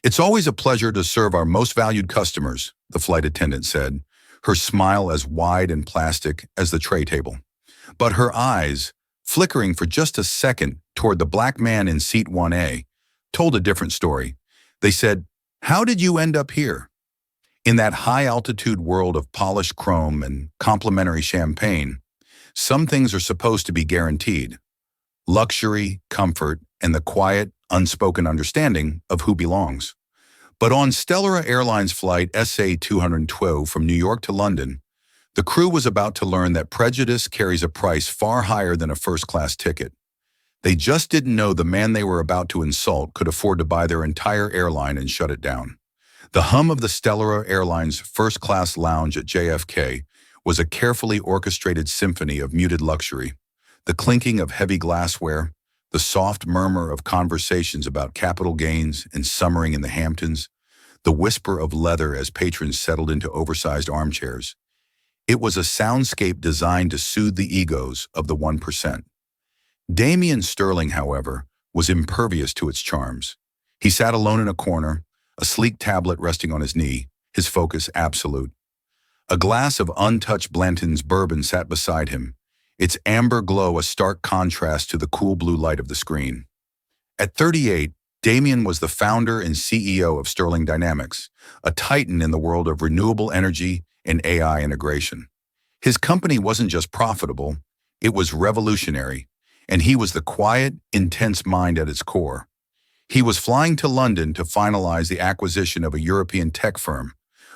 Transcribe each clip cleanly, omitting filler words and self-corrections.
It's always a pleasure to serve our most valued customers, the flight attendant said, her smile as wide and plastic as the tray table. But her eyes, flickering for just a second toward the black man in seat 1A, told a different story. They said, "How did you end up here?" In that high-altitude world of polished chrome and complimentary champagne, some things are supposed to be guaranteed. Luxury, comfort, and the quiet, unspoken understanding of who belongs. But on Stellara Airlines flight SA-212 from New York to London, the crew was about to learn that prejudice carries a price far higher than a first-class ticket. They just didn't know the man they were about to insult could afford to buy their entire airline and shut it down. The hum of the Stellara Airlines first-class lounge at JFK was a carefully orchestrated symphony of muted luxury. The clinking of heavy glassware, the soft murmur of conversations about capital gains and summering in the Hamptons, the whisper of leather as patrons settled into oversized armchairs. It was a soundscape designed to soothe the egos of the 1%. Damien Sterling, however, was impervious to its charms. He sat alone in a corner, a sleek tablet resting on his knee, his focus absolute. A glass of untouched Blanton's bourbon sat beside him, its amber glow a stark contrast to the cool blue light of the screen. At 38, Damien was the founder and CEO of Sterling Dynamics, a titan in the world of renewable energy and AI integration. His company wasn't just profitable, it was revolutionary, and he was the quiet, intense mind at its core. He was flying to London to finalize the acquisition of a European tech firm,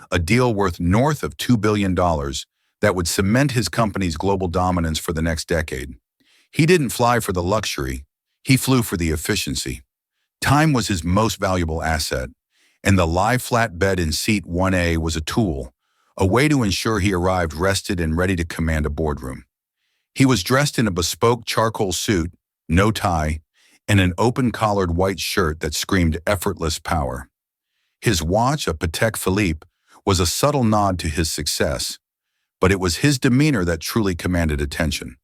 a deal worth north of $2 billion that would cement his company's global dominance for the next decade. He didn't fly for the luxury, he flew for the efficiency. Time was his most valuable asset, and the lie-flat bed in seat 1A was a tool, a way to ensure he arrived rested and ready to command a boardroom. He was dressed in a bespoke charcoal suit, no tie, and an open-collared white shirt that screamed effortless power. His watch, a Patek Philippe, was a subtle nod to his success, but it was his demeanor that truly commanded attention.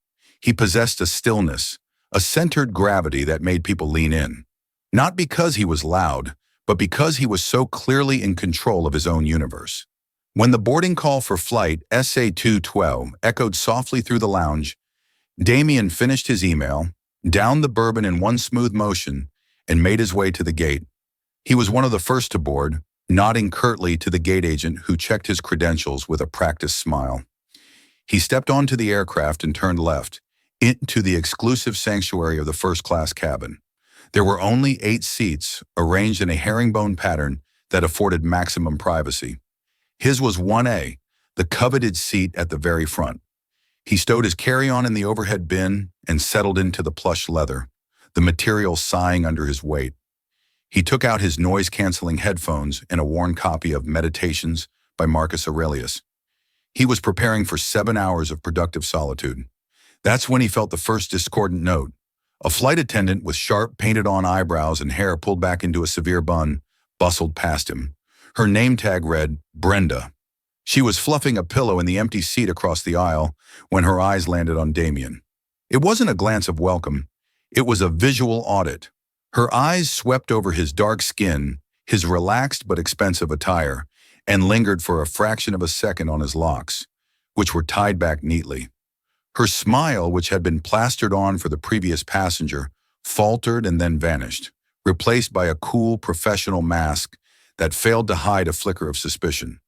He possessed a stillness, a centered gravity that made people lean in. Not because he was loud, but because he was so clearly in control of his own universe. When the boarding call for flight SA-212 echoed softly through the lounge, Damien finished his email, downed the bourbon in one smooth motion, and made his way to the gate. He was one of the first to board, nodding curtly to the gate agent who checked his credentials with a practiced smile. He stepped onto the aircraft and turned left, into the exclusive sanctuary of the first-class cabin. There were only 8 seats, arranged in a herringbone pattern that afforded maximum privacy. His was 1A, the coveted seat at the very front. He stowed his carry-on in the overhead bin and settled into the plush leather, the material sighing under his weight. He took out his noise-canceling headphones and a worn copy of Meditations by Marcus Aurelius. He was preparing for 7 hours of productive solitude. That's when he felt the first discordant note. A flight attendant with sharp, painted-on eyebrows and hair pulled back into a severe bun bustled past him. Her name tag read, Brenda. She was fluffing a pillow in the empty seat across the aisle when her eyes landed on Damien. It wasn't a glance of welcome. It was a visual audit. Her eyes swept over his dark skin, his relaxed but expensive attire, and lingered for a fraction of a second on his locks, which were tied back neatly. Her smile, which had been plastered on for the previous passenger, faltered and then vanished, replaced by a cool, professional mask that failed to hide a flicker of suspicion.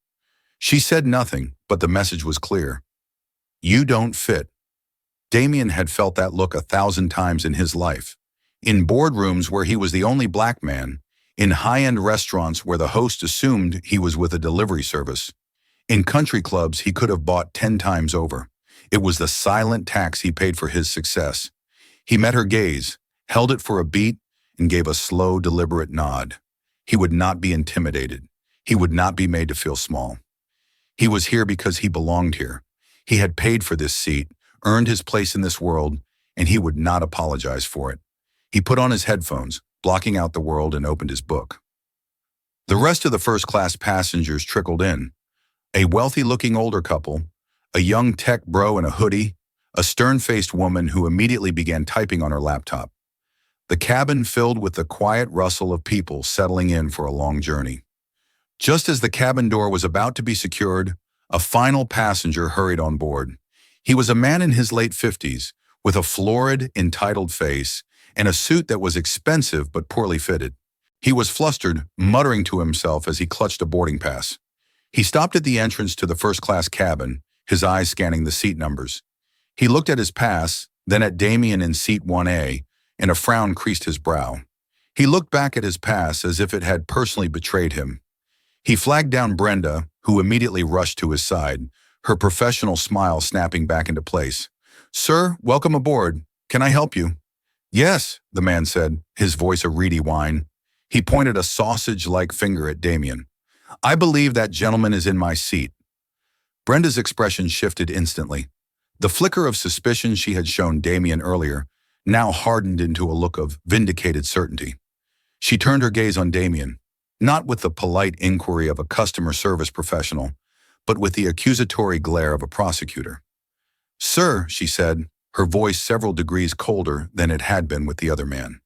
She said nothing, but the message was clear. You don't fit. Damien had felt that look 1,000 times in his life. In boardrooms where he was the only black man, in high-end restaurants where the host assumed he was with a delivery service, in country clubs he could have bought 10 times over. It was the silent tax he paid for his success. He met her gaze, held it for a beat, and gave a slow, deliberate nod. He would not be intimidated. He would not be made to feel small. He was here because he belonged here. He had paid for this seat, earned his place in this world, and he would not apologize for it. He put on his headphones, blocking out the world, and opened his book. The rest of the first-class passengers trickled in. A wealthy-looking older couple, a young tech bro in a hoodie, a stern-faced woman who immediately began typing on her laptop. the cabin filled with the quiet rustle of people settling in for a long journey. Just as the cabin door was about to be secured, a final passenger hurried on board. He was a man in his late 50s, with a florid, entitled face and a suit that was expensive but poorly fitted. He was flustered, muttering to himself as he clutched a boarding pass. He stopped at the entrance to the first-class cabin, his eyes scanning the seat numbers. He looked at his pass, then at Damien in seat 1A, and a frown creased his brow. He looked back at his pass as if it had personally betrayed him. He flagged down Brenda, who immediately rushed to his side, her professional smile snapping back into place. "Sir, welcome aboard. Can I help you?" "Yes," the man said, his voice a reedy whine. He pointed a sausage-like finger at Damien. "I believe that gentleman is in my seat." Brenda's expression shifted instantly. The flicker of suspicion she had shown Damien earlier now hardened into a look of vindicated certainty. She turned her gaze on Damien, not with the polite inquiry of a customer service professional, but with the accusatory glare of a prosecutor. "Sir," she said, her voice several degrees colder than it had been with the other man,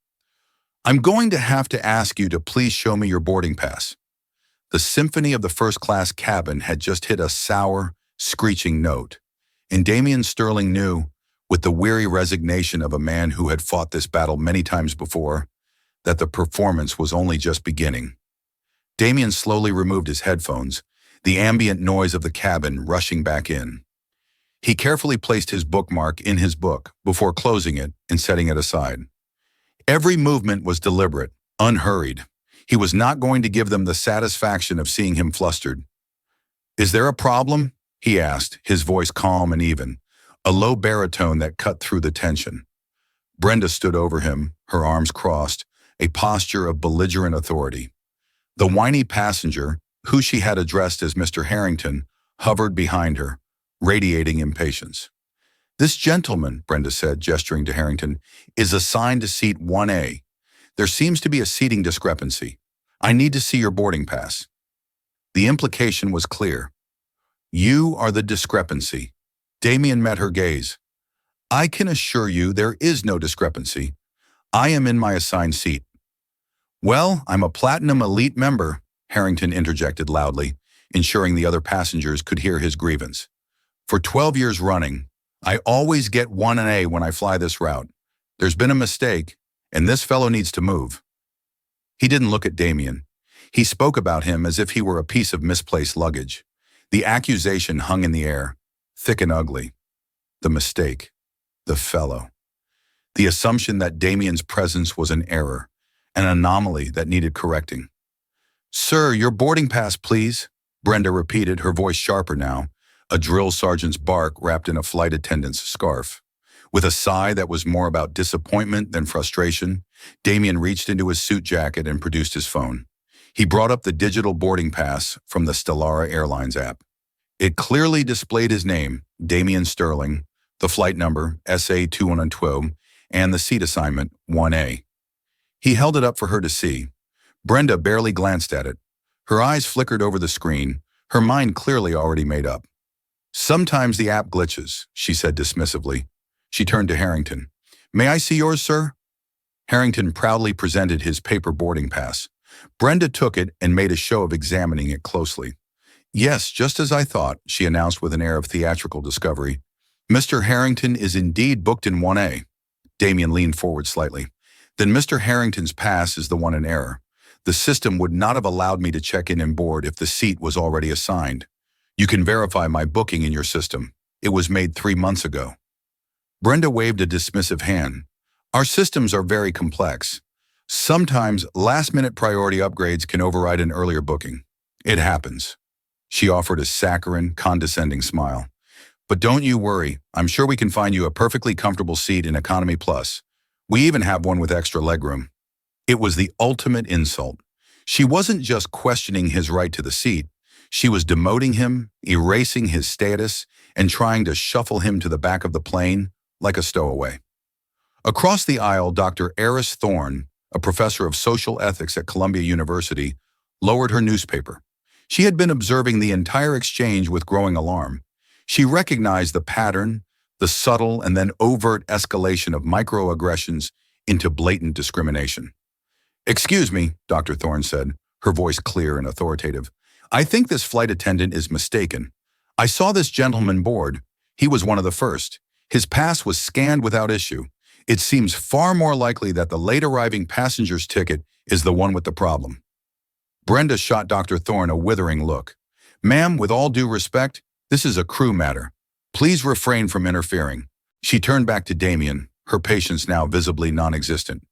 "I'm going to have to ask you to please show me your boarding pass." The symphony of the first-class cabin had just hit a sour, screeching note, and Damien Sterling knew, with the weary resignation of a man who had fought this battle many times before, that the performance was only just beginning. Damien slowly removed his headphones, the ambient noise of the cabin rushing back in. He carefully placed his bookmark in his book before closing it and setting it aside. Every movement was deliberate, unhurried. He was not going to give them the satisfaction of seeing him flustered. "Is there a problem?" he asked, his voice calm and even, a low baritone that cut through the tension. Brenda stood over him, her arms crossed, a posture of belligerent authority. The whiny passenger, who she had addressed as Mr. Harrington, hovered behind her, radiating impatience. "This gentleman," Brenda said, gesturing to Harrington, "is assigned to seat 1A. There seems to be a seating discrepancy. I need to see your boarding pass." The implication was clear. "You are the discrepancy." Damien met her gaze. "I can assure you there is no discrepancy. I am in my assigned seat." "Well, I'm a Platinum Elite member," Harrington interjected loudly, ensuring the other passengers could hear his grievance. "For 12 years running, I always get 1A when I fly this route. There's been a mistake, and this fellow needs to move." He didn't look at Damien. He spoke about him as if he were a piece of misplaced luggage. The accusation hung in the air, thick and ugly. The mistake. The fellow. The assumption that Damien's presence was an error, an anomaly that needed correcting. "Sir, your boarding pass, please," Brenda repeated, her voice sharper now, a drill sergeant's bark wrapped in a flight attendant's scarf. With a sigh that was more about disappointment than frustration, Damien reached into his suit jacket and produced his phone. He brought up the digital boarding pass from the Stellara Airlines app. It clearly displayed his name, Damien Sterling, the flight number, SA2112, and the seat assignment, 1A. He held it up for her to see. Brenda barely glanced at it. Her eyes flickered over the screen, her mind clearly already made up. "Sometimes the app glitches," she said dismissively. She turned to Harrington. "May I see yours, sir?" Harrington proudly presented his paper boarding pass. Brenda took it and made a show of examining it closely. "Yes, just as I thought," she announced with an air of theatrical discovery. "Mr. Harrington is indeed booked in 1A. Damien leaned forward slightly. "Then Mr. Harrington's pass is the one in error. The system would not have allowed me to check in and board if the seat was already assigned. You can verify my booking in your system. It was made 3 months ago." Brenda waved a dismissive hand. "Our systems are very complex. Sometimes last-minute priority upgrades can override an earlier booking. It happens." She offered a saccharine, condescending smile. "But don't you worry. I'm sure we can find you a perfectly comfortable seat in Economy Plus. We even have one with extra legroom." It was the ultimate insult. She wasn't just questioning his right to the seat. She was demoting him, erasing his status, and trying to shuffle him to the back of the plane like a stowaway. Across the aisle, Dr. Eris Thorne, a professor of social ethics at Columbia University, lowered her newspaper. She had been observing the entire exchange with growing alarm. She recognized the pattern, the subtle and then overt escalation of microaggressions into blatant discrimination. "Excuse me," Dr. Thorne said, her voice clear and authoritative. "I think this flight attendant is mistaken. I saw this gentleman board. He was one of the first. His pass was scanned without issue. It seems far more likely that the late arriving passenger's ticket is the one with the problem." Brenda shot Dr. Thorne a withering look. "Ma'am, with all due respect, this is a crew matter. Please refrain from interfering." She turned back to Damien, her patience now visibly non-existent.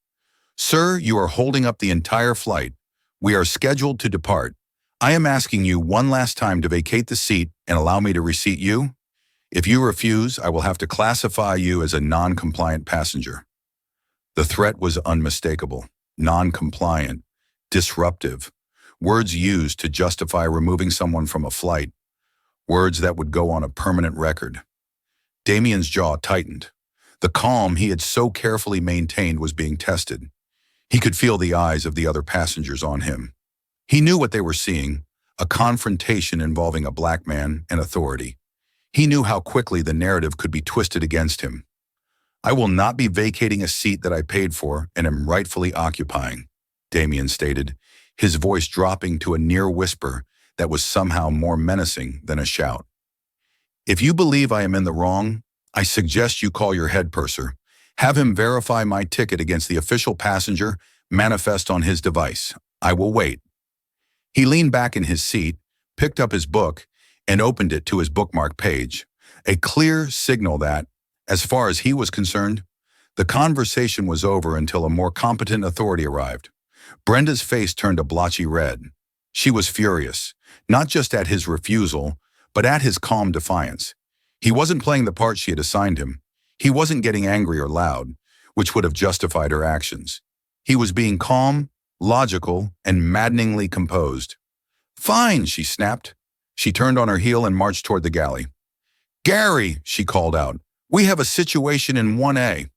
"Sir, you are holding up the entire flight. We are scheduled to depart. I am asking you one last time to vacate the seat and allow me to reseat you. If you refuse, I will have to classify you as a non-compliant passenger." The threat was unmistakable. Non-compliant, disruptive, words used to justify removing someone from a flight, words that would go on a permanent record. Damien's jaw tightened. The calm he had so carefully maintained was being tested. He could feel the eyes of the other passengers on him. He knew what they were seeing, a confrontation involving a black man and authority. He knew how quickly the narrative could be twisted against him. "I will not be vacating a seat that I paid for and am rightfully occupying," Damien stated, his voice dropping to a near whisper that was somehow more menacing than a shout. "If you believe I am in the wrong, I suggest you call your head purser. Have him verify my ticket against the official passenger manifest on his device. I will wait." He leaned back in his seat, picked up his book, and opened it to his bookmark page, a clear signal that, as far as he was concerned, the conversation was over until a more competent authority arrived. Brenda's face turned a blotchy red. She was furious, not just at his refusal, but at his calm defiance. He wasn't playing the part she had assigned him. He wasn't getting angry or loud, which would have justified her actions. He was being calm, logical, and maddeningly composed. "Fine," she snapped. She turned on her heel and marched toward the galley. "Gary," she called out, "we have a situation in 1A.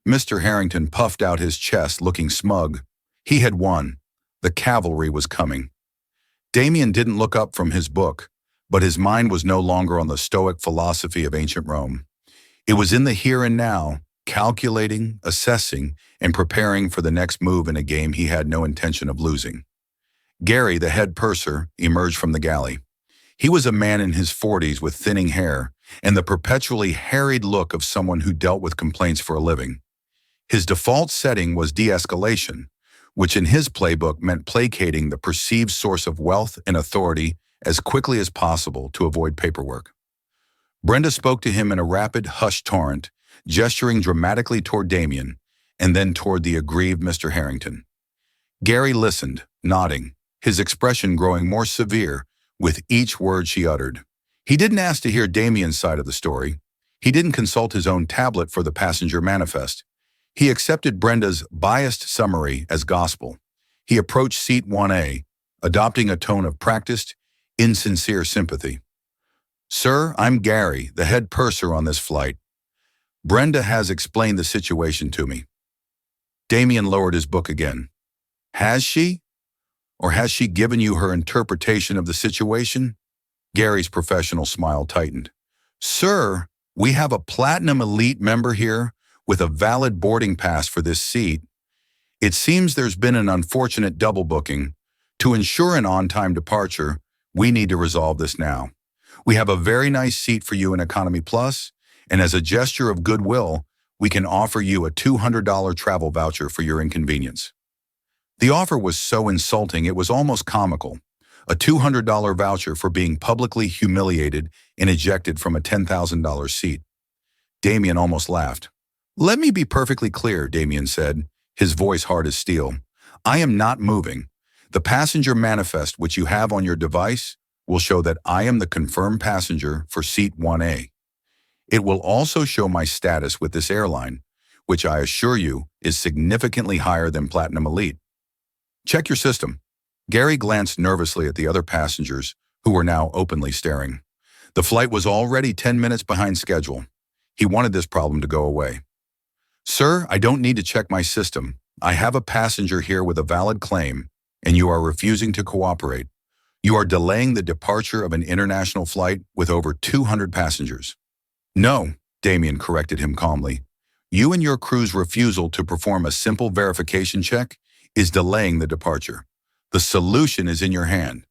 Mr. Harrington puffed out his chest, looking smug. He had won. The cavalry was coming. Damien didn't look up from his book, but his mind was no longer on the stoic philosophy of ancient Rome. It was in the here and now, calculating, assessing, and preparing for the next move in a game he had no intention of losing. Gary, the head purser, emerged from the galley. He was a man in his 40s with thinning hair and the perpetually harried look of someone who dealt with complaints for a living. His default setting was de-escalation, which in his playbook meant placating the perceived source of wealth and authority as quickly as possible to avoid paperwork. Brenda spoke to him in a rapid, hushed torrent, gesturing dramatically toward Damien, and then toward the aggrieved Mr. Harrington. Gary listened, nodding, his expression growing more severe with each word she uttered. He didn't ask to hear Damien's side of the story. He didn't consult his own tablet for the passenger manifest. He accepted Brenda's biased summary as gospel. He approached seat 1A, adopting a tone of practiced, insincere sympathy. "Sir, I'm Gary, the head purser on this flight. Brenda has explained the situation to me." Damien lowered his book again. "Has she? Or has she given you her interpretation of the situation?" Gary's professional smile tightened. "Sir, we have a Platinum Elite member here with a valid boarding pass for this seat. It seems there's been an unfortunate double booking. To ensure an on-time departure, we need to resolve this now. We have a very nice seat for you in Economy Plus, and as a gesture of goodwill, we can offer you a $200 travel voucher for your inconvenience." The offer was so insulting it was almost comical. A $200 voucher for being publicly humiliated and ejected from a $10,000 seat. Damien almost laughed. "Let me be perfectly clear," Damien said, his voice hard as steel. "I am not moving. The passenger manifest which you have on your device will show that I am the confirmed passenger for seat 1A. It will also show my status with this airline, which I assure you is significantly higher than Platinum Elite. Check your system." Gary glanced nervously at the other passengers, who were now openly staring. The flight was already 10 minutes behind schedule. He wanted this problem to go away. "Sir, I don't need to check my system. I have a passenger here with a valid claim, and you are refusing to cooperate. You are delaying the departure of an international flight with over 200 passengers." "No," Damien corrected him calmly. You and your crew's refusal to perform a simple verification check is delaying the departure. The solution is in your hand.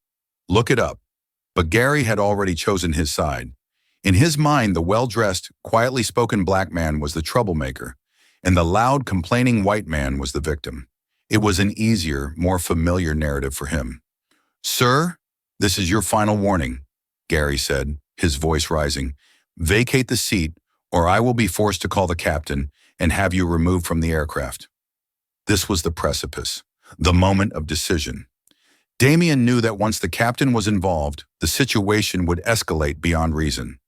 Look it up. But Gary had already chosen his side. In his mind, the well-dressed, quietly spoken black man was the troublemaker, and the loud, complaining white man was the victim. It was an easier, more familiar narrative for him. "Sir, this is your final warning," Gary said, his voice rising. "Vacate the seat, or I will be forced to call the captain and have you removed from the aircraft." This was the precipice, the moment of decision. Damien knew that once the captain was involved, the situation would escalate beyond reason.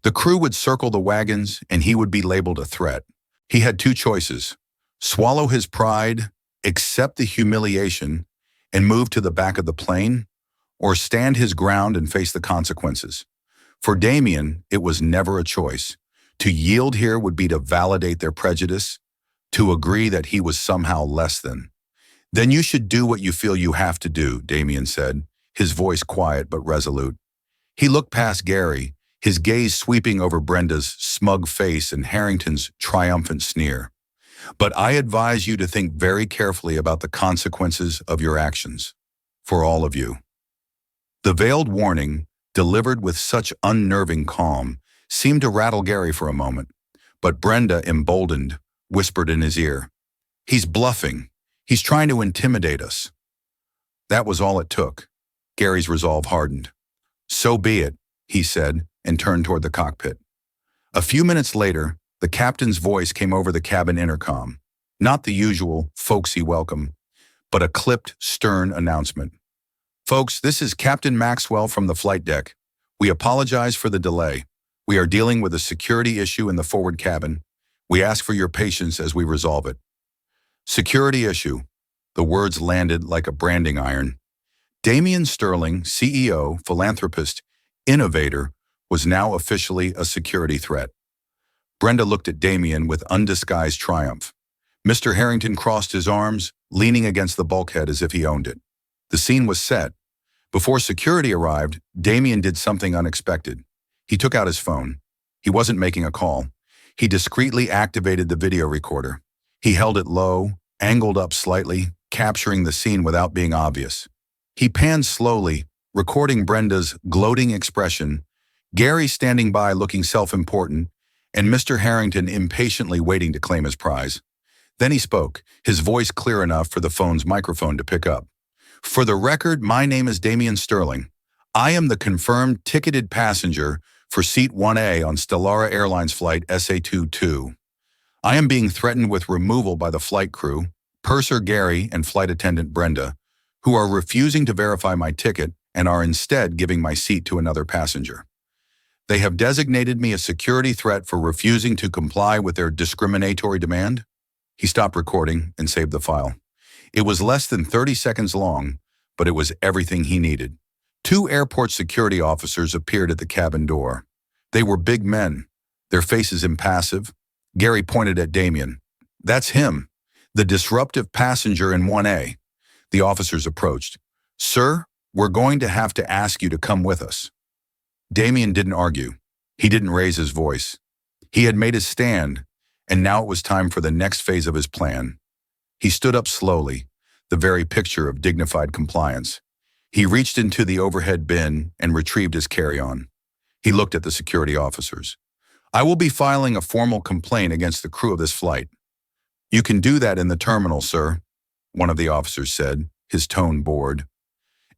The crew would circle the wagons, and he would be labeled a threat. He had two choices: swallow his pride, accept the humiliation, and move to the back of the plane, or stand his ground and face the consequences. For Damien, it was never a choice. To yield here would be to validate their prejudice, to agree that he was somehow less than. "Then you should do what you feel you have to do," Damien said, his voice quiet but resolute. He looked past Gary, his gaze sweeping over Brenda's smug face and Harrington's triumphant sneer. "But I advise you to think very carefully about the consequences of your actions. For all of you." The veiled warning, delivered with such unnerving calm, seemed to rattle Gary for a moment. But Brenda, emboldened, whispered in his ear, "He's bluffing. He's trying to intimidate us." That was all it took. Gary's resolve hardened. "So be it," he said, and turned toward the cockpit. A few minutes later, the captain's voice came over the cabin intercom. Not the usual folksy welcome, but a clipped, stern announcement. "Folks, this is Captain Maxwell from the flight deck. We apologize for the delay. We are dealing with a security issue in the forward cabin. We ask for your patience as we resolve it." Security issue. The words landed like a branding iron. Damien Sterling, CEO, philanthropist, innovator, was now officially a security threat. Brenda looked at Damien with undisguised triumph. Mr. Harrington crossed his arms, leaning against the bulkhead as if he owned it. The scene was set. Before security arrived, Damien did something unexpected. He took out his phone. He wasn't making a call. He discreetly activated the video recorder. He held it low, angled up slightly, capturing the scene without being obvious. He panned slowly, recording Brenda's gloating expression, Gary standing by looking self-important, and Mr. Harrington impatiently waiting to claim his prize. Then he spoke, his voice clear enough for the phone's microphone to pick up. "For the record, my name is Damien Sterling. I am the confirmed ticketed passenger for Seat 1A on Stellara Airlines Flight SA22. I am being threatened with removal by the flight crew, purser Gary and flight attendant Brenda, who are refusing to verify my ticket and are instead giving my seat to another passenger. They have designated me a security threat for refusing to comply with their discriminatory demand." He stopped recording and saved the file. It was less than 30 seconds long, but it was everything he needed. Two airport security officers appeared at the cabin door. They were big men, their faces impassive. Gary pointed at Damien. "That's him, the disruptive passenger in 1A. The officers approached. "Sir, we're going to have to ask you to come with us." Damien didn't argue. He didn't raise his voice. He had made his stand, and now it was time for the next phase of his plan. He stood up slowly, the very picture of dignified compliance. He reached into the overhead bin and retrieved his carry-on. He looked at the security officers. "I will be filing a formal complaint against the crew of this flight." "You can do that in the terminal, sir," one of the officers said, his tone bored.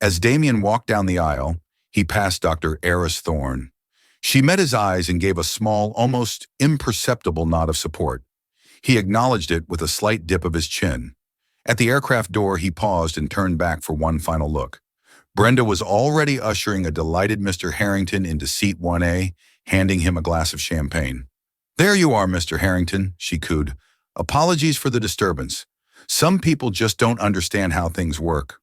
As Damien walked down the aisle, he passed Dr. Eris Thorne. She met his eyes and gave a small, almost imperceptible nod of support. He acknowledged it with a slight dip of his chin. At the aircraft door, he paused and turned back for one final look. Brenda was already ushering a delighted Mr. Harrington into Seat 1A, handing him a glass of champagne. "There you are, Mr. Harrington," she cooed. "Apologies for the disturbance. Some people just don't understand how things work."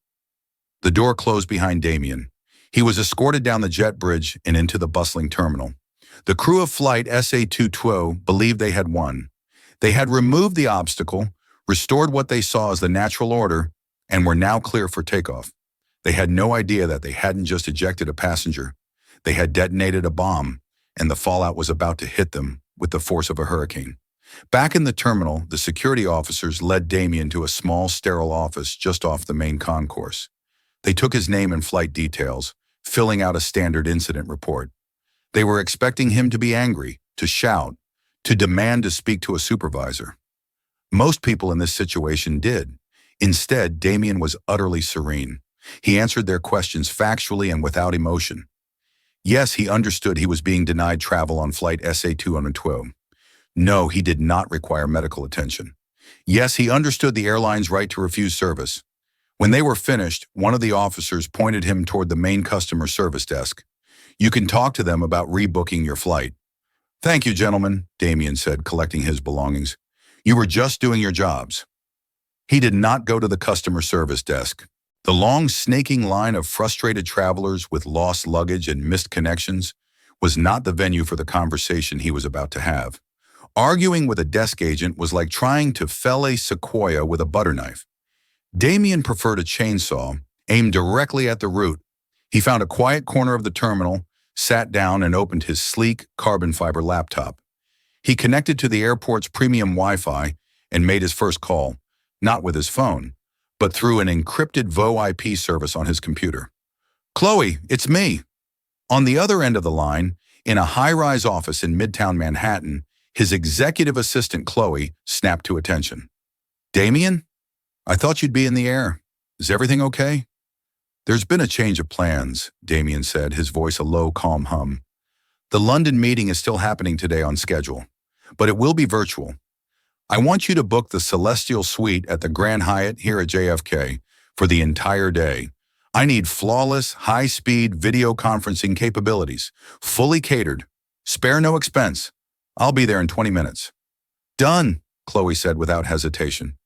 The door closed behind Damien. He was escorted down the jet bridge and into the bustling terminal. The crew of flight SA22 believed they had won. They had removed the obstacle, restored what they saw as the natural order, and were now clear for takeoff. They had no idea that they hadn't just ejected a passenger. They had detonated a bomb, and the fallout was about to hit them with the force of a hurricane. Back in the terminal, the security officers led Damien to a small, sterile office just off the main concourse. They took his name and flight details, filling out a standard incident report. They were expecting him to be angry, to shout, to demand to speak to a supervisor. Most people in this situation did. Instead, Damien was utterly serene. He answered their questions factually and without emotion. Yes, he understood he was being denied travel on flight SA-212. No, he did not require medical attention. Yes, he understood the airline's right to refuse service. When they were finished, one of the officers pointed him toward the main customer service desk. You can talk to them about rebooking your flight. Thank you, gentlemen, Damien said, collecting his belongings. You were just doing your jobs. He did not go to the customer service desk. The long, snaking line of frustrated travelers with lost luggage and missed connections was not the venue for the conversation he was about to have. Arguing with a desk agent was like trying to fell a sequoia with a butter knife. Damien preferred a chainsaw, aimed directly at the root. He found a quiet corner of the terminal, sat down and opened his sleek, carbon fiber laptop. He connected to the airport's premium Wi-Fi and made his first call, not with his phone, but through an encrypted VoIP service on his computer. Chloe, it's me. On the other end of the line, in a high-rise office in Midtown Manhattan, his executive assistant, Chloe, snapped to attention. Damien? I thought you'd be in the air. Is everything okay? There's been a change of plans, Damien said, his voice a low, calm hum. The London meeting is still happening today on schedule, but it will be virtual. I want you to book the Celestial Suite at the Grand Hyatt here at JFK for the entire day. I need flawless, high-speed video conferencing capabilities, fully catered. Spare no expense. I'll be there in 20 minutes. Done, Chloe said without hesitation.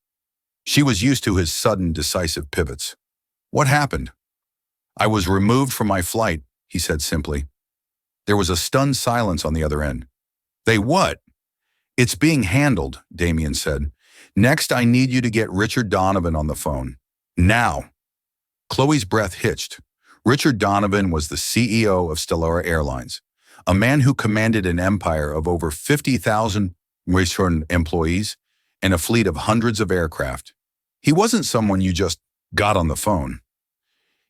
She was used to his sudden, decisive pivots. What happened? I was removed from my flight, he said simply. There was a stunned silence on the other end. They what? It's being handled, Damien said. Next, I need you to get Richard Donovan on the phone. Now. Chloe's breath hitched. Richard Donovan was the CEO of Stellara Airlines, a man who commanded an empire of over 50,000 employees and a fleet of hundreds of aircraft. He wasn't someone you just got on the phone.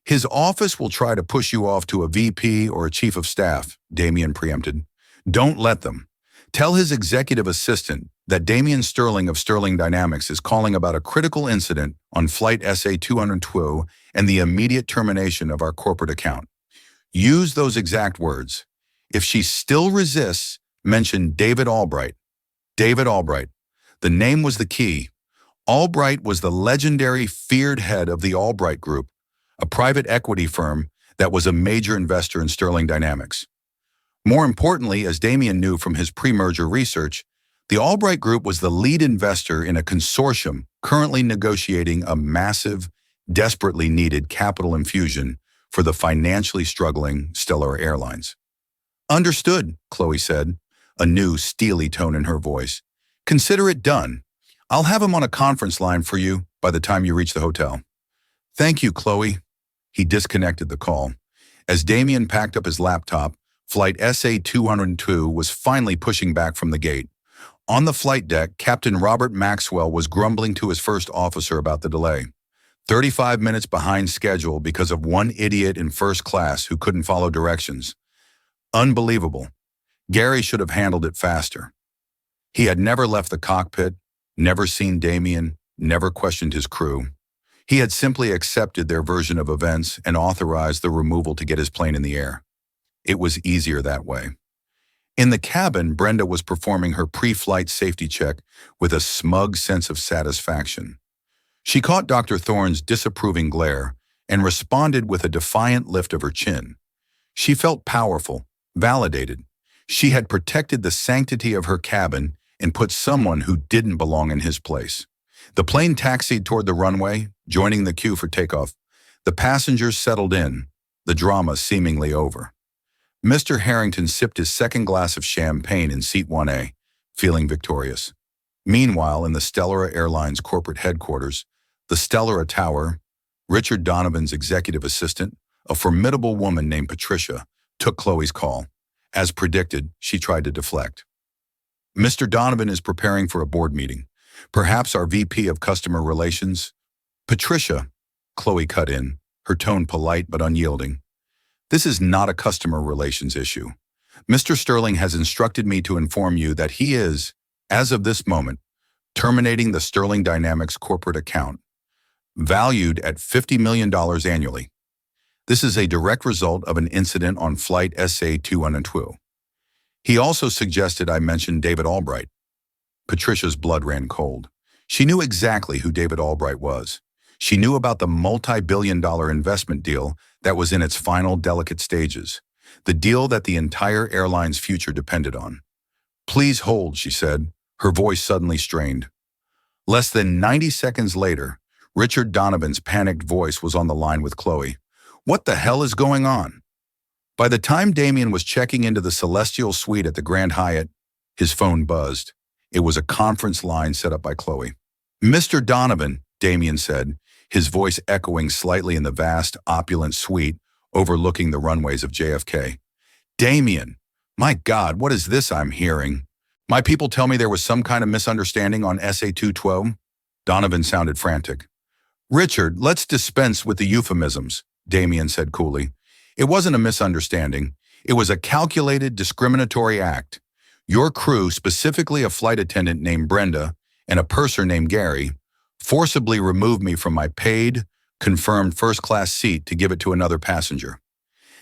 His office will try to push you off to a VP or a chief of staff, Damien preempted. Don't let them. Tell his executive assistant that Damien Sterling of Sterling Dynamics is calling about a critical incident on flight SA-212 and the immediate termination of our corporate account. Use those exact words. If she still resists, mention David Albright. David Albright. The name was the key. Albright was the legendary, feared head of the Albright Group, a private equity firm that was a major investor in Sterling Dynamics. More importantly, as Damien knew from his pre-merger research, the Albright Group was the lead investor in a consortium currently negotiating a massive, desperately needed capital infusion for the financially struggling Stellara Airlines. Understood, Chloe said, a new, steely tone in her voice. Consider it done. I'll have him on a conference line for you by the time you reach the hotel. Thank you, Chloe. He disconnected the call. As Damien packed up his laptop, flight SA-202 was finally pushing back from the gate. On the flight deck, Captain Robert Maxwell was grumbling to his first officer about the delay. 35 minutes behind schedule because of one idiot in first class who couldn't follow directions. Unbelievable. Gary should have handled it faster. He had never left the cockpit, never seen Damien, never questioned his crew. He had simply accepted their version of events and authorized the removal to get his plane in the air. It was easier that way. In the cabin, Brenda was performing her pre-flight safety check with a smug sense of satisfaction. She caught Dr. Thorne's disapproving glare and responded with a defiant lift of her chin. She felt powerful, validated. She had protected the sanctity of her cabin and put someone who didn't belong in his place. The plane taxied toward the runway, joining the queue for takeoff. The passengers settled in, the drama seemingly over. Mr. Harrington sipped his second glass of champagne in seat 1A, feeling victorious. Meanwhile, in the Stellara Airlines corporate headquarters, the Stellara Tower, Richard Donovan's executive assistant, a formidable woman named Patricia, took Chloe's call. As predicted, she tried to deflect. Mr. Donovan is preparing for a board meeting. Perhaps our VP of Customer Relations? Patricia, Chloe cut in, her tone polite but unyielding. This is not a customer relations issue. Mr. Sterling has instructed me to inform you that he is, as of this moment, terminating the Sterling Dynamics corporate account, valued at $50 million annually. This is a direct result of an incident on Flight SA-212. He also suggested I mention David Albright. Patricia's blood ran cold. She knew exactly who David Albright was. She knew about the multi-billion-dollar investment deal that was in its final delicate stages, the deal that the entire airline's future depended on. Please hold, she said, her voice suddenly strained. Less than 90 seconds later, Richard Donovan's panicked voice was on the line with Chloe. What the hell is going on? By the time Damien was checking into the Celestial Suite at the Grand Hyatt, his phone buzzed. It was a conference line set up by Chloe. Mr. Donovan, Damien said, his voice echoing slightly in the vast, opulent suite overlooking the runways of JFK. Damien, my God, what is this I'm hearing? My people tell me there was some kind of misunderstanding on SA-212? Donovan sounded frantic. Richard, let's dispense with the euphemisms, Damien said coolly. It wasn't a misunderstanding. It was a calculated, discriminatory act. Your crew, specifically a flight attendant named Brenda and a purser named Gary, forcibly removed me from my paid, confirmed first-class seat to give it to another passenger.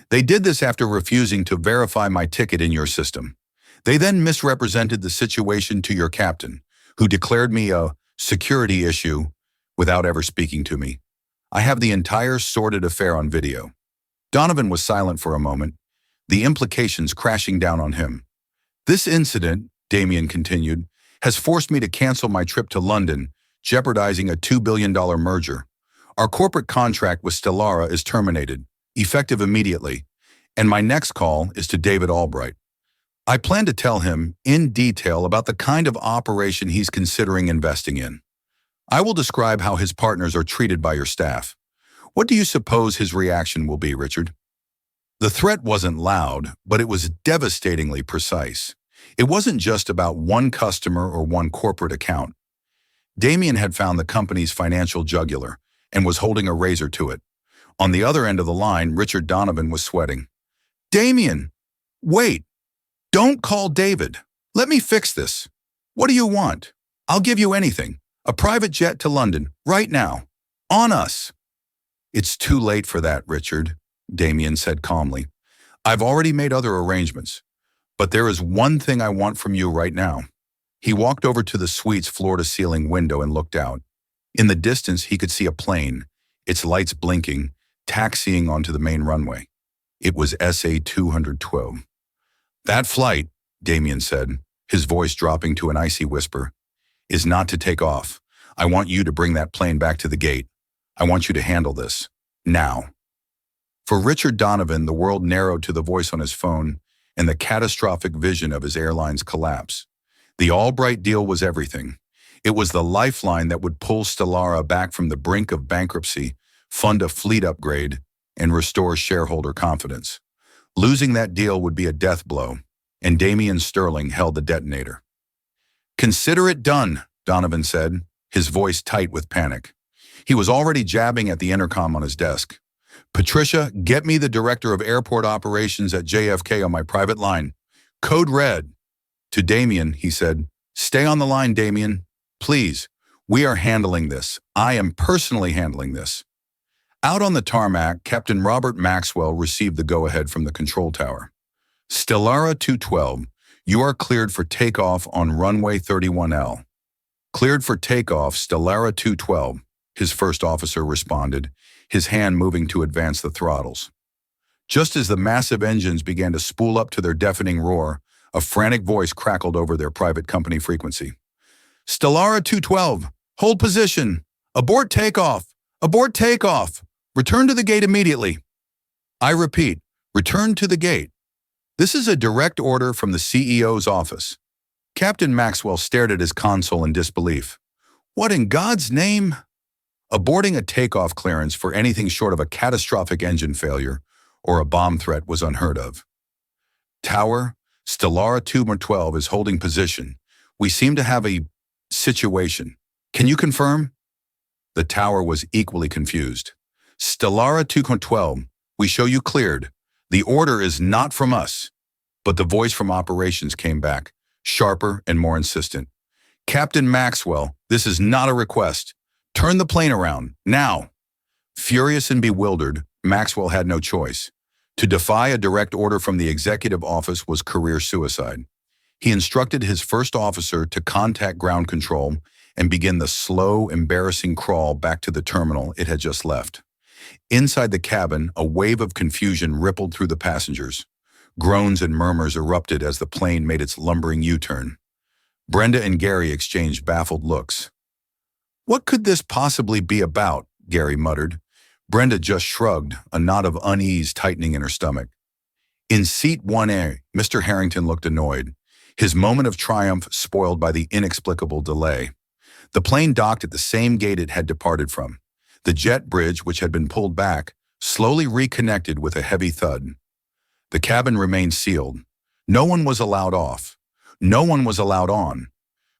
They did this after refusing to verify my ticket in your system. They then misrepresented the situation to your captain, who declared me a security issue without ever speaking to me. I have the entire sordid affair on video. Donovan was silent for a moment, the implications crashing down on him. This incident, Damien continued, has forced me to cancel my trip to London, jeopardizing a $2 billion merger. Our corporate contract with Stellara is terminated, effective immediately, and my next call is to David Albright. I plan to tell him in detail about the kind of operation he's considering investing in. I will describe how his partners are treated by your staff. What do you suppose his reaction will be, Richard? The threat wasn't loud, but it was devastatingly precise. It wasn't just about one customer or one corporate account. Damien had found the company's financial jugular and was holding a razor to it. On the other end of the line, Richard Donovan was sweating. Damien, wait! Don't call David. Let me fix this. What do you want? I'll give you anything. A private jet to London, right now. On us. It's too late for that, Richard, Damien said calmly. I've already made other arrangements, but there is one thing I want from you right now. He walked over to the suite's floor-to-ceiling window and looked out. In the distance, he could see a plane, its lights blinking, taxiing onto the main runway. It was SA-212. That flight, Damien said, his voice dropping to an icy whisper, is not to take off. I want you to bring that plane back to the gate. I want you to handle this. Now. For Richard Donovan, the world narrowed to the voice on his phone and the catastrophic vision of his airline's collapse. The Albright deal was everything. It was the lifeline that would pull Stellara back from the brink of bankruptcy, fund a fleet upgrade, and restore shareholder confidence. Losing that deal would be a death blow, and Damien Sterling held the detonator. Consider it done, Donovan said, his voice tight with panic. He was already jabbing at the intercom on his desk. Patricia, get me the director of airport operations at JFK on my private line. Code red. To Damien, he said, stay on the line, Damien. Please, we are handling this. I am personally handling this. Out on the tarmac, Captain Robert Maxwell received the go-ahead from the control tower. Stellara 212, you are cleared for takeoff on runway 31L. Cleared for takeoff, Stellara 212, his first officer responded, his hand moving to advance the throttles. Just as the massive engines began to spool up to their deafening roar, a frantic voice crackled over their private company frequency. Stellara 212, hold position. Abort takeoff. Abort takeoff. Return to the gate immediately. I repeat, return to the gate. This is a direct order from the CEO's office. Captain Maxwell stared at his console in disbelief. What in God's name? Aborting a takeoff clearance for anything short of a catastrophic engine failure or a bomb threat was unheard of. Tower, Stellara 212 is holding position. We seem to have a situation. Can you confirm? The tower was equally confused. Stellara 212, we show you cleared. The order is not from us. But the voice from operations came back, sharper and more insistent. Captain Maxwell, this is not a request. Turn the plane around, now. Furious and bewildered, Maxwell had no choice. To defy a direct order from the executive office was career suicide. He instructed his first officer to contact ground control and begin the slow, embarrassing crawl back to the terminal it had just left. Inside the cabin, a wave of confusion rippled through the passengers. Groans and murmurs erupted as the plane made its lumbering U-turn. Brenda and Gary exchanged baffled looks. What could this possibly be about? Gary muttered. Brenda just shrugged, a knot of unease tightening in her stomach. In seat 1A, Mr. Harrington looked annoyed, his moment of triumph spoiled by the inexplicable delay. The plane docked at the same gate it had departed from. The jet bridge, which had been pulled back, slowly reconnected with a heavy thud. The cabin remained sealed. No one was allowed off. No one was allowed on.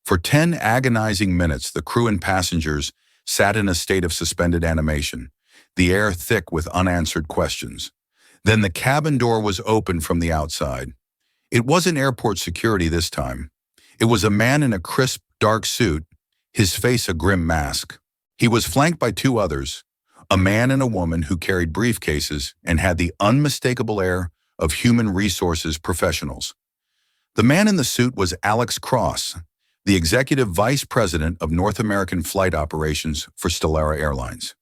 For 10 agonizing minutes, the crew and passengers sat in a state of suspended animation, the air thick with unanswered questions. Then the cabin door was opened from the outside. It wasn't airport security this time. It was a man in a crisp, dark suit, his face a grim mask. He was flanked by two others, a man and a woman who carried briefcases and had the unmistakable air of human resources professionals. The man in the suit was Alex Cross, the executive vice president of North American flight operations for Stellara Airlines.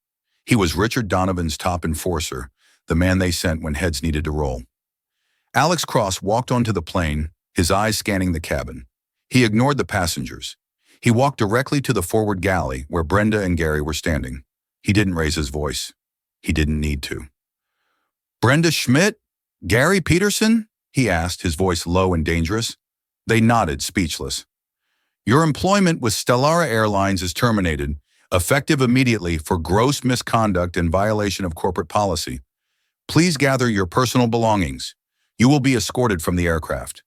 He was Richard Donovan's top enforcer, the man they sent when heads needed to roll. Alex Cross walked onto the plane, his eyes scanning the cabin. He ignored the passengers. He walked directly to the forward galley where Brenda and Gary were standing. He didn't raise his voice. He didn't need to. Brenda Schmidt? Gary Peterson? He asked, his voice low and dangerous. They nodded, speechless. Your employment with Stellara Airlines is terminated, effective immediately for gross misconduct and violation of corporate policy. Please gather your personal belongings. You will be escorted from the aircraft.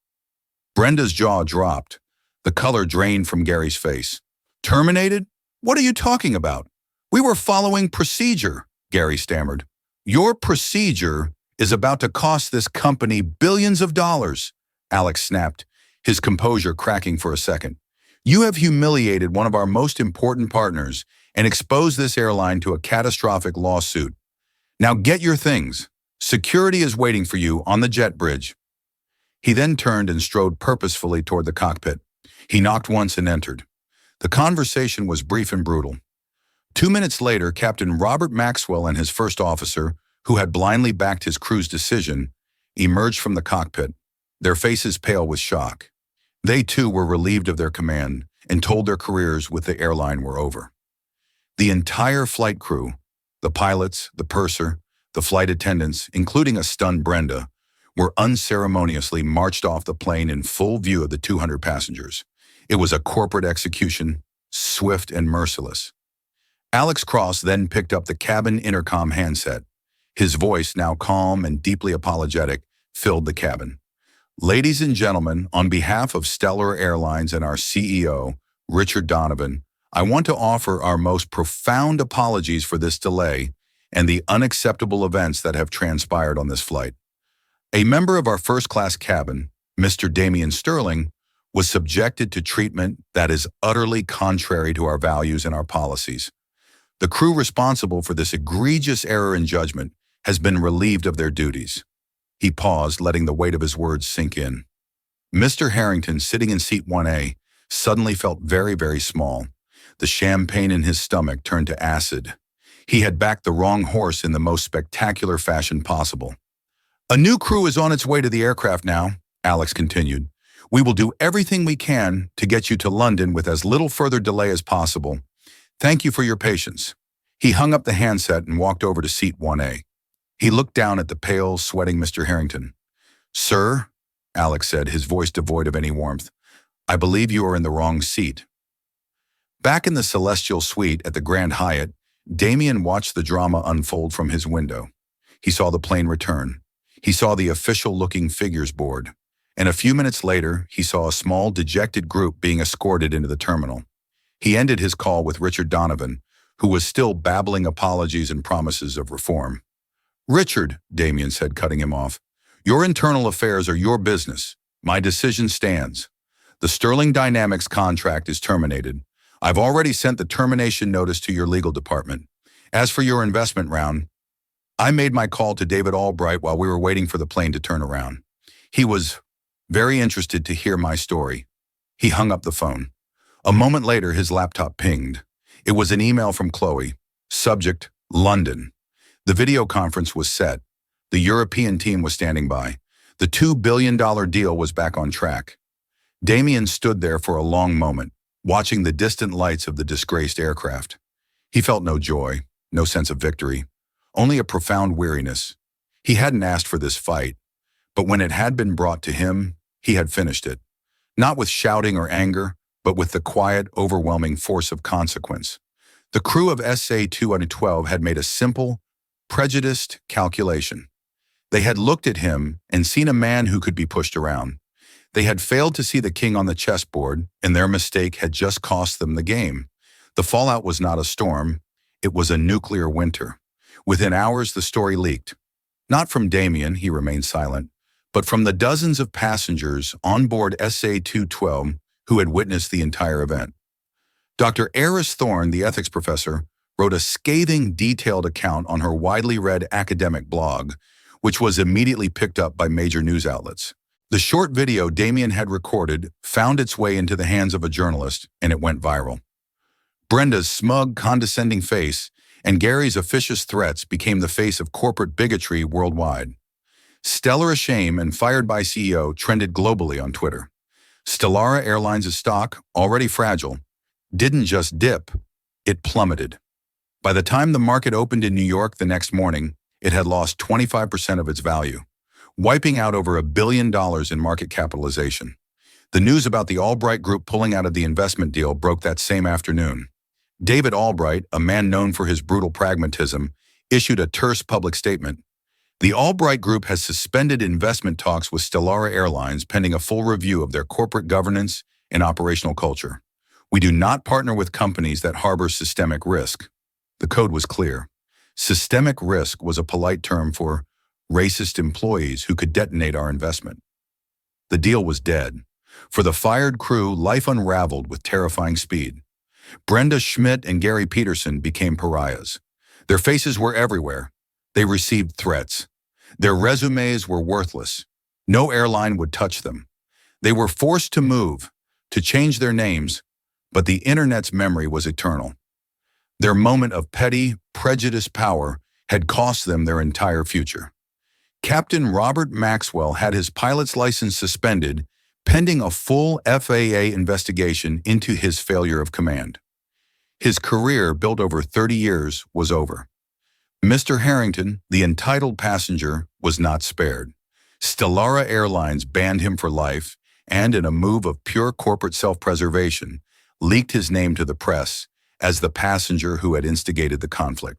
Brenda's jaw dropped. The color drained from Gary's face. Terminated? What are you talking about? We were following procedure, Gary stammered. Your procedure is about to cost this company billions of dollars, Alex snapped, his composure cracking for a second. You have humiliated one of our most important partners and exposed this airline to a catastrophic lawsuit. Now get your things. Security is waiting for you on the jet bridge. He then turned and strode purposefully toward the cockpit. He knocked once and entered. The conversation was brief and brutal. 2 minutes later, Captain Robert Maxwell and his first officer, who had blindly backed his crew's decision, emerged from the cockpit, their faces pale with shock. They too were relieved of their command and told their careers with the airline were over. The entire flight crew, the pilots, the purser, the flight attendants, including a stunned Brenda, were unceremoniously marched off the plane in full view of the 200 passengers. It was a corporate execution, swift and merciless. Alex Cross then picked up the cabin intercom handset. His voice, now calm and deeply apologetic, filled the cabin. Ladies and gentlemen, on behalf of Stellara Airlines and our CEO, Richard Donovan, I want to offer our most profound apologies for this delay and the unacceptable events that have transpired on this flight. A member of our first-class cabin, Mr. Damian Sterling, was subjected to treatment that is utterly contrary to our values and our policies. The crew responsible for this egregious error in judgment has been relieved of their duties. He paused, letting the weight of his words sink in. Mr. Harrington, sitting in seat 1A, suddenly felt very, very small. The champagne in his stomach turned to acid. He had backed the wrong horse in the most spectacular fashion possible. A new crew is on its way to the aircraft now, Alex continued. We will do everything we can to get you to London with as little further delay as possible. Thank you for your patience. He hung up the handset and walked over to seat 1A. He looked down at the pale, sweating Mr. Harrington. Sir, Alex said, his voice devoid of any warmth, I believe you are in the wrong seat. Back in the celestial suite at the Grand Hyatt, Damien watched the drama unfold from his window. He saw the plane return. He saw the official-looking figures board. and a few minutes later, he saw a small, dejected group being escorted into the terminal. He ended his call with Richard Donovan, who was still babbling apologies and promises of reform. "Richard," Damien said, cutting him off, "your internal affairs are your business. My decision stands. The Sterling Dynamics contract is terminated. I've already sent the termination notice to your legal department. As for your investment round, I made my call to David Albright while we were waiting for the plane to turn around. He was very interested to hear my story." He hung up the phone. A moment later, his laptop pinged. It was an email from Chloe. Subject, London. The video conference was set. The European team was standing by. The $2 billion deal was back on track. Damien stood there for a long moment, watching the distant lights of the disgraced aircraft. He felt no joy, no sense of victory, only a profound weariness. He hadn't asked for this fight, but when it had been brought to him, he had finished it. Not with shouting or anger, but with the quiet, overwhelming force of consequence. The crew of SA-212 had made a simple, prejudiced calculation. They had looked at him and seen a man who could be pushed around. They had failed to see the king on the chessboard, and their mistake had just cost them the game. The fallout was not a storm, it was a nuclear winter. Within hours, the story leaked. Not from Damien, he remained silent, but from the dozens of passengers on board SA-212 who had witnessed the entire event. Dr. Eris Thorne, the ethics professor, wrote a scathing, detailed account on her widely read academic blog, which was immediately picked up by major news outlets. The short video Damien had recorded found its way into the hands of a journalist, and it went viral. Brenda's smug, condescending face and Gary's officious threats became the face of corporate bigotry worldwide. Stellar shame and fired by CEO trended globally on Twitter. Stellara Airlines' stock, already fragile, didn't just dip, it plummeted. By the time the market opened in New York the next morning, it had lost 25% of its value, wiping out over $1 billion in market capitalization. The news about the Albright Group pulling out of the investment deal broke that same afternoon. David Albright, a man known for his brutal pragmatism, issued a terse public statement. The Albright Group has suspended investment talks with Stellara Airlines pending a full review of their corporate governance and operational culture. We do not partner with companies that harbor systemic risk. The code was clear. Systemic risk was a polite term for racist employees who could detonate our investment. The deal was dead. For the fired crew, life unraveled with terrifying speed. Brenda Schmidt and Gary Peterson became pariahs. Their faces were everywhere. They received threats. Their resumes were worthless. No airline would touch them. They were forced to move, to change their names, but the internet's memory was eternal. Their moment of petty, prejudiced power had cost them their entire future. Captain Robert Maxwell had his pilot's license suspended pending a full FAA investigation into his failure of command. His career, built over 30 years, was over. Mr. Harrington, the entitled passenger, was not spared. Stellara Airlines banned him for life and, in a move of pure corporate self-preservation, leaked his name to the press as the passenger who had instigated the conflict.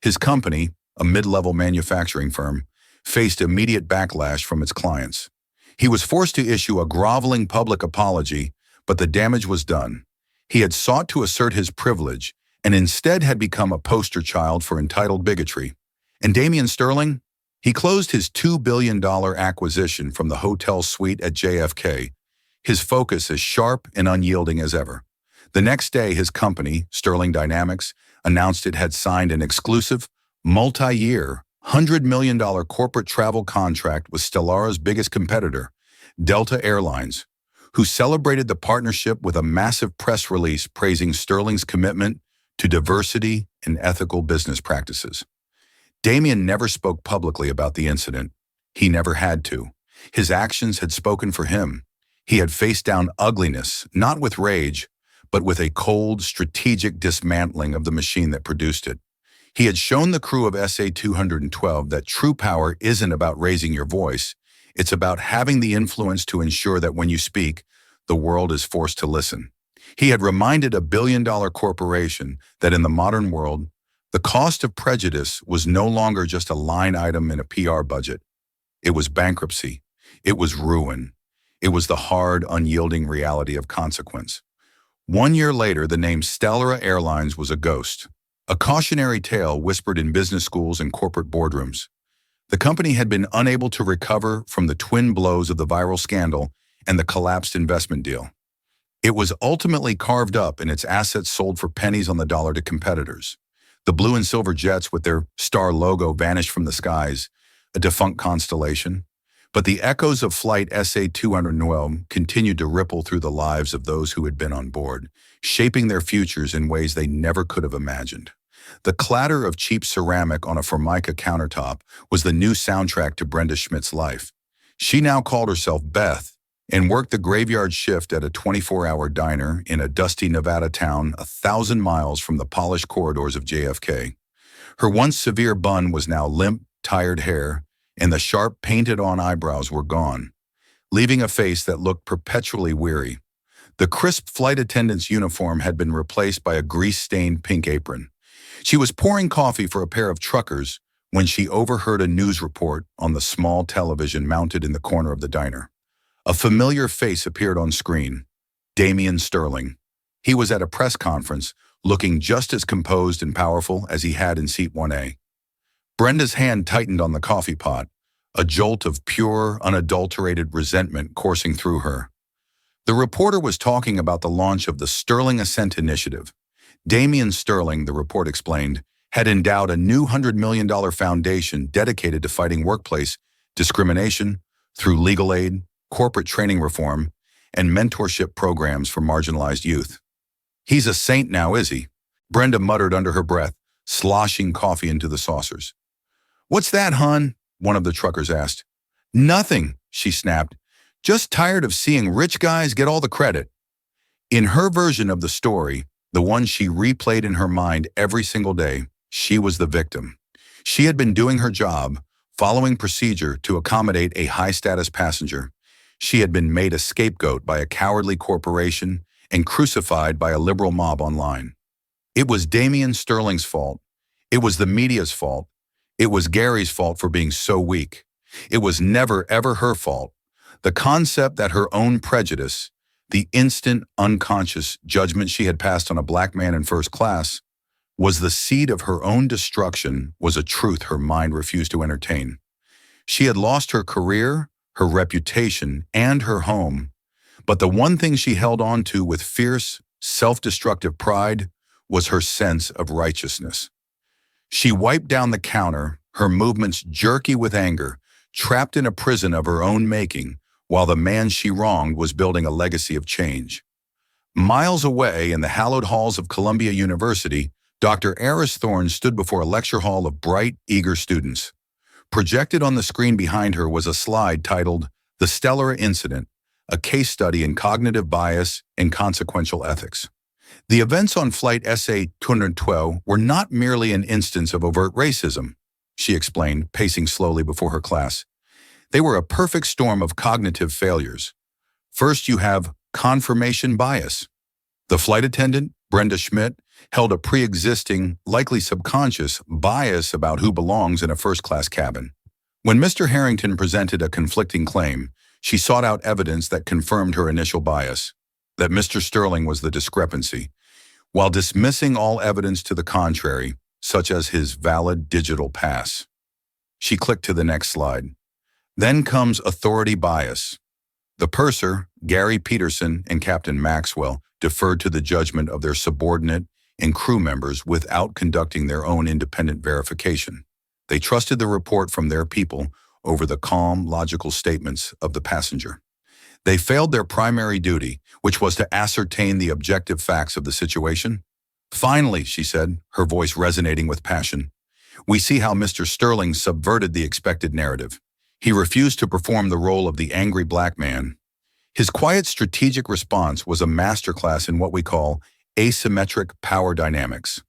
His company, a mid-level manufacturing firm, faced immediate backlash from its clients. He was forced to issue a groveling public apology, but the damage was done. He had sought to assert his privilege and instead had become a poster child for entitled bigotry. And Damien Sterling? He closed his $2 billion acquisition from the hotel suite at JFK, his focus as sharp and unyielding as ever. The next day, his company, Sterling Dynamics, announced it had signed an exclusive, multi-year, $100 million corporate travel contract with Stellara's biggest competitor, Delta Airlines, who celebrated the partnership with a massive press release praising Sterling's commitment to diversity and ethical business practices. Damien never spoke publicly about the incident. He never had to. His actions had spoken for him. He had faced down ugliness, not with rage, but with a cold, strategic dismantling of the machine that produced it. He had shown the crew of SA-212 that true power isn't about raising your voice. It's about having the influence to ensure that when you speak, the world is forced to listen. He had reminded a billion-dollar corporation that in the modern world, the cost of prejudice was no longer just a line item in a PR budget. It was bankruptcy. It was ruin. It was the hard, unyielding reality of consequence. 1 year later, the name Stellara Airlines was a ghost, a cautionary tale whispered in business schools and corporate boardrooms. The company had been unable to recover from the twin blows of the viral scandal and the collapsed investment deal. It was ultimately carved up and its assets sold for pennies on the dollar to competitors. The blue and silver jets with their star logo vanished from the skies, a defunct constellation. But the echoes of Flight SA-212 continued to ripple through the lives of those who had been on board, shaping their futures in ways they never could have imagined. The clatter of cheap ceramic on a Formica countertop was the new soundtrack to Brenda Schmidt's life. She now called herself Beth and worked the graveyard shift at a 24-hour diner in a dusty Nevada town 1,000 miles from the polished corridors of JFK. Her once severe bun was now limp, tired hair, and the sharp, painted-on eyebrows were gone, leaving a face that looked perpetually weary. The crisp flight attendant's uniform had been replaced by a grease-stained pink apron. She was pouring coffee for a pair of truckers when she overheard a news report on the small television mounted in the corner of the diner. A familiar face appeared on screen, Damian Sterling. He was at a press conference, looking just as composed and powerful as he had in seat 1A. Brenda's hand tightened on the coffee pot, a jolt of pure, unadulterated resentment coursing through her. The reporter was talking about the launch of the Sterling Ascent Initiative. Damian Sterling, the report explained, had endowed a new $100 million foundation dedicated to fighting workplace discrimination through legal aid, corporate training reform, and mentorship programs for marginalized youth. "He's a saint now, is he?" Brenda muttered under her breath, sloshing coffee into the saucers. "What's that, hon?" one of the truckers asked. "Nothing," she snapped. "Just tired of seeing rich guys get all the credit." In her version of the story, the one she replayed in her mind every single day, she was the victim. She had been doing her job, following procedure to accommodate a high-status passenger. She had been made a scapegoat by a cowardly corporation and crucified by a liberal mob online. It was Damian Sterling's fault. It was the media's fault. It was Gary's fault for being so weak. It was never, ever her fault. The concept that her own prejudice, the instant, unconscious judgment she had passed on a black man in first class, was the seed of her own destruction was a truth her mind refused to entertain. She had lost her career, her reputation, and her home, but the one thing she held on to with fierce, self-destructive pride was her sense of righteousness. She wiped down the counter, her movements jerky with anger, trapped in a prison of her own making, while the man she wronged was building a legacy of change. Miles away in the hallowed halls of Columbia University, Dr. Eris Thorne stood before a lecture hall of bright, eager students. Projected on the screen behind her was a slide titled "The Stellara Incident, a Case Study in Cognitive Bias and Consequential Ethics." The events on Flight SA-212 were not merely an instance of overt racism, she explained, pacing slowly before her class. They were a perfect storm of cognitive failures. First, you have confirmation bias. The flight attendant, Brenda Schmidt, held a pre-existing, likely subconscious, bias about who belongs in a first-class cabin. When Mr. Harrington presented a conflicting claim, she sought out evidence that confirmed her initial bias, that Mr. Sterling was the discrepancy, while dismissing all evidence to the contrary, such as his valid digital pass. She clicked to the next slide. Then comes authority bias. The purser, Gary Peterson, and Captain Maxwell deferred to the judgment of their subordinate and crew members without conducting their own independent verification. They trusted the report from their people over the calm, logical statements of the passenger. They failed their primary duty, which was to ascertain the objective facts of the situation. "Finally," she said, her voice resonating with passion, "we see how Mr. Sterling subverted the expected narrative. He refused to perform the role of the angry black man. His quiet strategic response was a masterclass in what we call asymmetric power dynamics.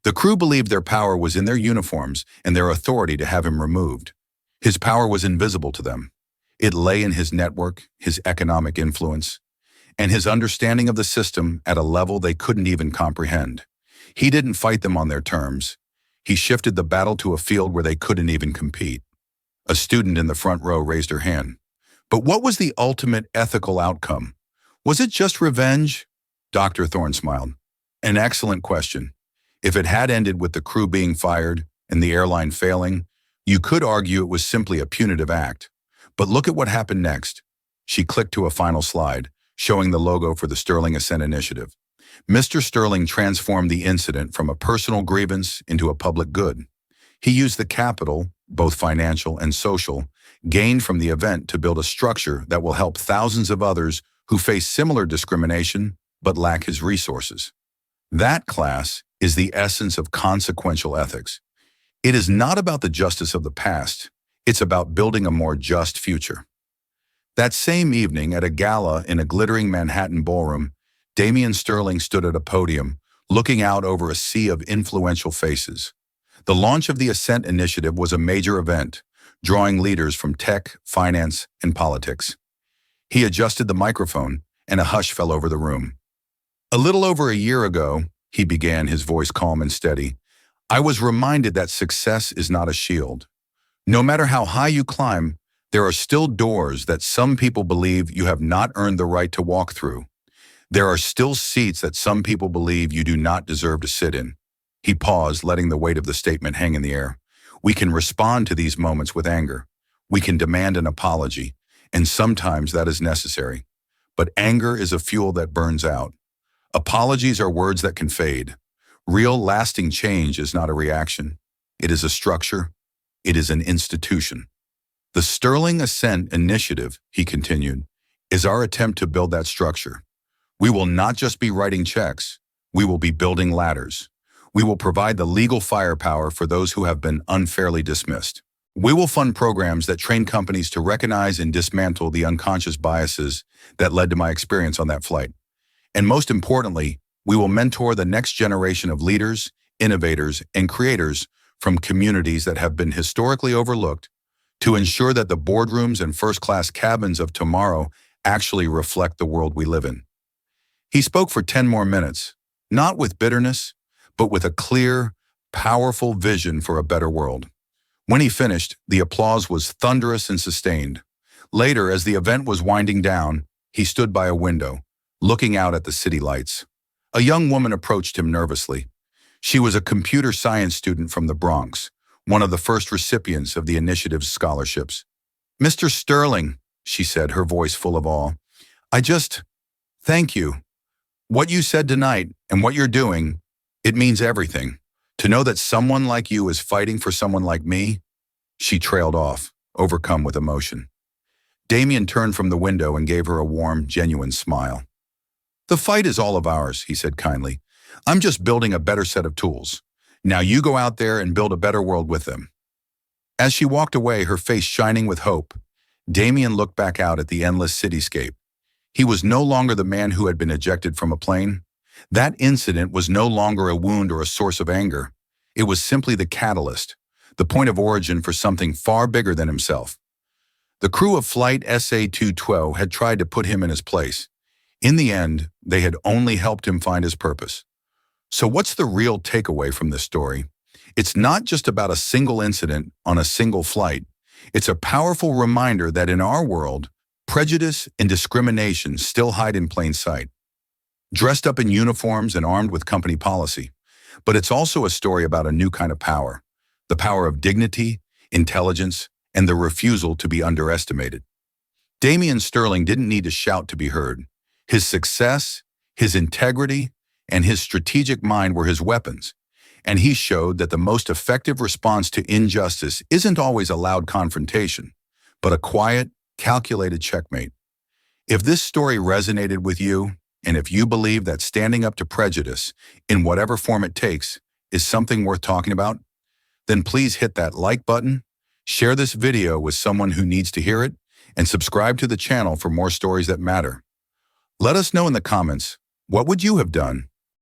The crew believed their power was in their uniforms and their authority to have him removed. His power was invisible to them. It lay in his network, his economic influence, and his understanding of the system at a level they couldn't even comprehend. He didn't fight them on their terms. He shifted the battle to a field where they couldn't even compete." A student in the front row raised her hand. But what was the ultimate ethical outcome? Was it just revenge? Dr. Thorne smiled. An excellent question. If it had ended with the crew being fired and the airline failing, you could argue it was simply a punitive act. But look at what happened next. She clicked to a final slide, showing the logo for the Sterling Ascent Initiative. Mr. Sterling transformed the incident from a personal grievance into a public good. He used the capital, both financial and social, gained from the event to build a structure that will help thousands of others who face similar discrimination but lack his resources. That, class, is the essence of consequential ethics. It is not about the justice of the past, it's about building a more just future. That same evening, at a gala in a glittering Manhattan ballroom, Damian Sterling stood at a podium, looking out over a sea of influential faces. The launch of the Ascent Initiative was a major event, drawing leaders from tech, finance, and politics. He adjusted the microphone, and a hush fell over the room. A little over a year ago, he began, his voice calm and steady, I was reminded that success is not a shield. No matter how high you climb, there are still doors that some people believe you have not earned the right to walk through. There are still seats that some people believe you do not deserve to sit in. He paused, letting the weight of the statement hang in the air. We can respond to these moments with anger. We can demand an apology, and sometimes that is necessary. But anger is a fuel that burns out. Apologies are words that can fade. Real, lasting change is not a reaction. It is a structure. It is an institution. The Sterling Ascent Initiative, he continued, is our attempt to build that structure. We will not just be writing checks. We will be building ladders. We will provide the legal firepower for those who have been unfairly dismissed. We will fund programs that train companies to recognize and dismantle the unconscious biases that led to my experience on that flight. And most importantly, we will mentor the next generation of leaders, innovators, and creators from communities that have been historically overlooked to ensure that the boardrooms and first-class cabins of tomorrow actually reflect the world we live in. He spoke for 10 more minutes, not with bitterness, but with a clear, powerful vision for a better world. When he finished, the applause was thunderous and sustained. Later, as the event was winding down, he stood by a window, looking out at the city lights. A young woman approached him nervously. She was a computer science student from the Bronx, one of the first recipients of the initiative's scholarships. Mr. Sterling, she said, her voice full of awe, thank you. What you said tonight and what you're doing, it means everything. To know that someone like you is fighting for someone like me, she trailed off, overcome with emotion. Damian turned from the window and gave her a warm, genuine smile. The fight is all of ours, he said kindly. I'm just building a better set of tools. Now you go out there and build a better world with them. As she walked away, her face shining with hope, Damian looked back out at the endless cityscape. He was no longer the man who had been ejected from a plane. That incident was no longer a wound or a source of anger. It was simply the catalyst, the point of origin for something far bigger than himself. The crew of Flight SA-212 had tried to put him in his place. In the end, they had only helped him find his purpose. So what's the real takeaway from this story? It's not just about a single incident on a single flight. It's a powerful reminder that in our world, prejudice and discrimination still hide in plain sight, dressed up in uniforms and armed with company policy. But it's also a story about a new kind of power, the power of dignity, intelligence, and the refusal to be underestimated. Damian Sterling didn't need to shout to be heard. His success, his integrity, and his strategic mind were his weapons, and he showed that the most effective response to injustice isn't always a loud confrontation, but a quiet, calculated checkmate. If this story resonated with you, and if you believe that standing up to prejudice, in whatever form it takes, is something worth talking about, then please hit that like button, share this video with someone who needs to hear it, and subscribe to the channel for more stories that matter. Let us know in the comments, what would you have done?